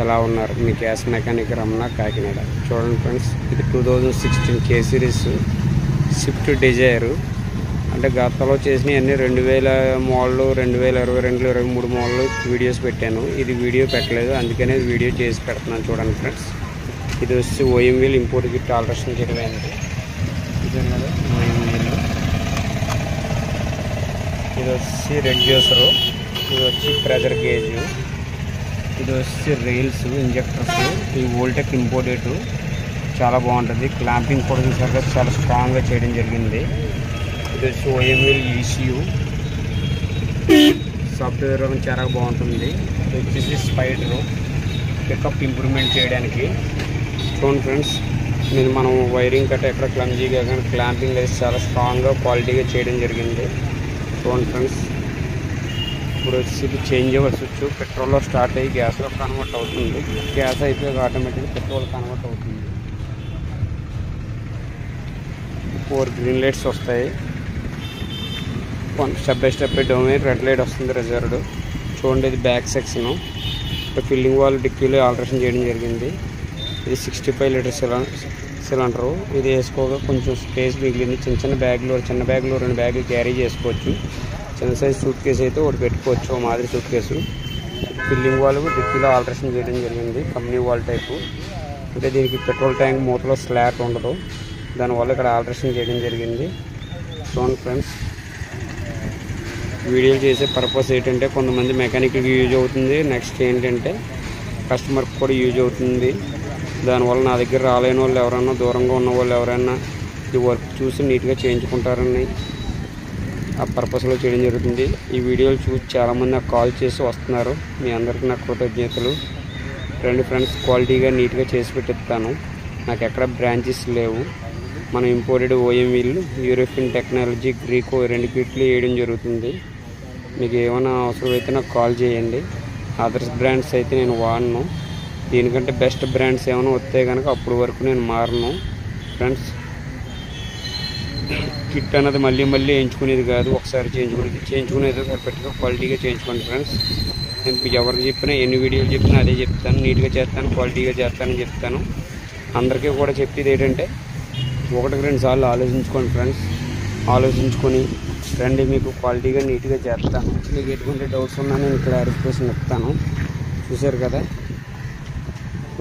ఎలా ఉన్నారు మీ gas mechanic Ramana Kakinada. చూడండి ఫ్రెండ్స్, ఇది 2016 K సిరీస్ స్విఫ్ట్ డిజైర్. అంటే గతంలో చేసిన అన్ని 2000 మోడల్, 2022, 23 మోడల్ వీడియోస్ పెట్టాను. ఇది వీడియో పెట్టలేదు, అందుకనే వీడియో చేసి పెడుతున్నాను. చూడండి ఫ్రెండ్స్, ఇది వచ్చి OMVL ఇంపోర్ట్ కిట్ ఆల్ట్రేషన్ చేయలేదు. ఇది OMVL, ఇది వచ్చి రెడ్యూసరు, ఇది వచ్చి ప్రెజర్ గేజ్, ఇది వచ్చి రైల్స్, ఇంజెక్టర్స్. ఈ వోల్టెక్ ఇంపోర్టెడ్ చాలా బాగుంటుంది. క్లాంపింగ్ కూడా చూసాక చాలా స్ట్రాంగ్గా చేయడం జరిగింది. ఇది వచ్చి OMVL ECU సాఫ్ట్వేర్ చాలా బాగుంటుంది. ఇది వచ్చేసి స్పైడరు పికప్ ఇంప్రూవ్మెంట్ చేయడానికి. చూడండి ఫ్రెండ్స్, ఇది మనం వైరింగ్ కట్ట ఎక్కడ క్లమ్జీగా కానీ క్లాంపింగ్ అయితే చాలా స్ట్రాంగ్గా క్వాలిటీగా చేయడం జరిగింది. చూడండి ఫ్రెండ్స్, ఇప్పుడు వచ్చి ఇది చేంజ్ ఓవర్ స్విచ్ పెట్రోల్లో స్టార్ట్ అయ్యి గ్యాస్లో కన్వర్ట్ అవుతుంది. గ్యాస్ అయిపోయాక ఆటోమేటిక్గా పెట్రోల్ కన్వర్ట్ అవుతుంది. 4 గ్రీన్ లైట్స్ వస్తాయి. స్టెప్ బై స్టెప్ డౌన్ అయ్యి రెడ్ లైట్ వస్తుంది రిజర్వ్డ్. చూడండి, ఇది బ్యాక్ సెక్షన్. ఫిల్లింగ్ వాల్ డిక్కీలో ఆల్ట్రేషన్ చేయడం జరిగింది. ఇది 65 లీటర్ సిలిండరు. ఇది వేసుకోగా కొంచెం స్పేస్ మిగిలింది. చిన్న బ్యాగ్లో 2 బ్యాగులు క్యారీ చేసుకోవచ్చు. చిన్న సైజ్ సూట్ కేసు అయితే ఒకటి పెట్టుకోవచ్చు, మాదిరి సూట్ కేసు. ఫిల్లింగ్ వాల్ డిక్కీలో ఆల్ట్రేషన్ చేయడం జరిగింది, కంపెనీ వాల్ టైపు. అంటే దీనికి పెట్రోల్ ట్యాంక్ మూతలో స్లాట్ ఉండదు, దానివల్ల ఇక్కడ ఆల్ట్రేషన్ చేయడం జరిగింది. చూడండి ఫ్రెండ్స్, వీడియోలు చేసే పర్పస్ ఏంటంటే కొంతమంది మెకానిక్కి యూజ్ అవుతుంది, నెక్స్ట్ ఏంటంటే కస్టమర్కి కూడా యూజ్ అవుతుంది. దానివల్ల నా దగ్గర రాలేని వాళ్ళు ఎవరైనా, దూరంగా ఉన్న వాళ్ళు ఎవరైనా ఈ వర్క్ చూసి నీట్గా చేయించుకుంటారని ఆ పర్పస్లో చేయడం జరుగుతుంది. ఈ వీడియోలు చూసి చాలామంది నాకు కాల్ చేసి వస్తున్నారు. మీ అందరికీ నాకు కృతజ్ఞతలు. రండి ఫ్రెండ్స్, క్వాలిటీగా నీట్గా చేసి పెట్టిస్తాను. నాకు ఎక్కడ బ్రాంచెస్ లేవు. మనం imported OMVL, European technology, Greco 2 కిట్లు వేయడం జరుగుతుంది. మీకు ఏమైనా అవసరమైతే నాకు కాల్ చేయండి. అదర్స్ బ్రాండ్స్ అయితే నేను వాడను. దీనికంటే బెస్ట్ బ్రాండ్స్ ఏమైనా వస్తే కనుక అప్పటి వరకు నేను మారను. ఫ్రెండ్స్, కిట్ అన్నది మళ్ళీ వేయించుకునేది కాదు, ఒకసారి చేయించుకునేది పర్ఫెక్ట్గా క్వాలిటీగా చేయించుకోండి ఫ్రెండ్స్. నేను ఎవరికి చెప్పినా, ఎన్ని వీడియోలు చెప్పినా అదే చెప్తాను. నీట్గా చేస్తాను, క్వాలిటీగా చేస్తానని చెప్తాను. అందరికీ కూడా చెప్పేది ఏంటంటే 1-2 సార్లు ఆలోచించుకోండి ఫ్రెండ్స్. ఆలోచించుకొని రండి, మీకు క్వాలిటీగా నీట్గా చేస్తాను. మీకు ఎటువంటి డౌట్స్ ఉన్నా నేను క్లారిఫికేషన్ ఇస్తాను. చూసారు కదా,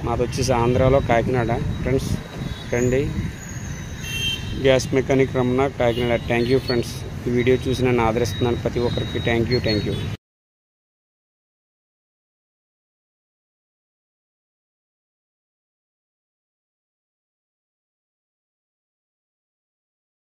మాది వచ్చేసి ఆంధ్రాలో కాకినాడ. ఫ్రెండ్స్ రండి, gas mechanic Ramana Kakinada. Thank you friends. ఈ వీడియో చూసి నన్ను ఆదరిస్తున్నాను ప్రతి ఒక్కరికి. Thank you.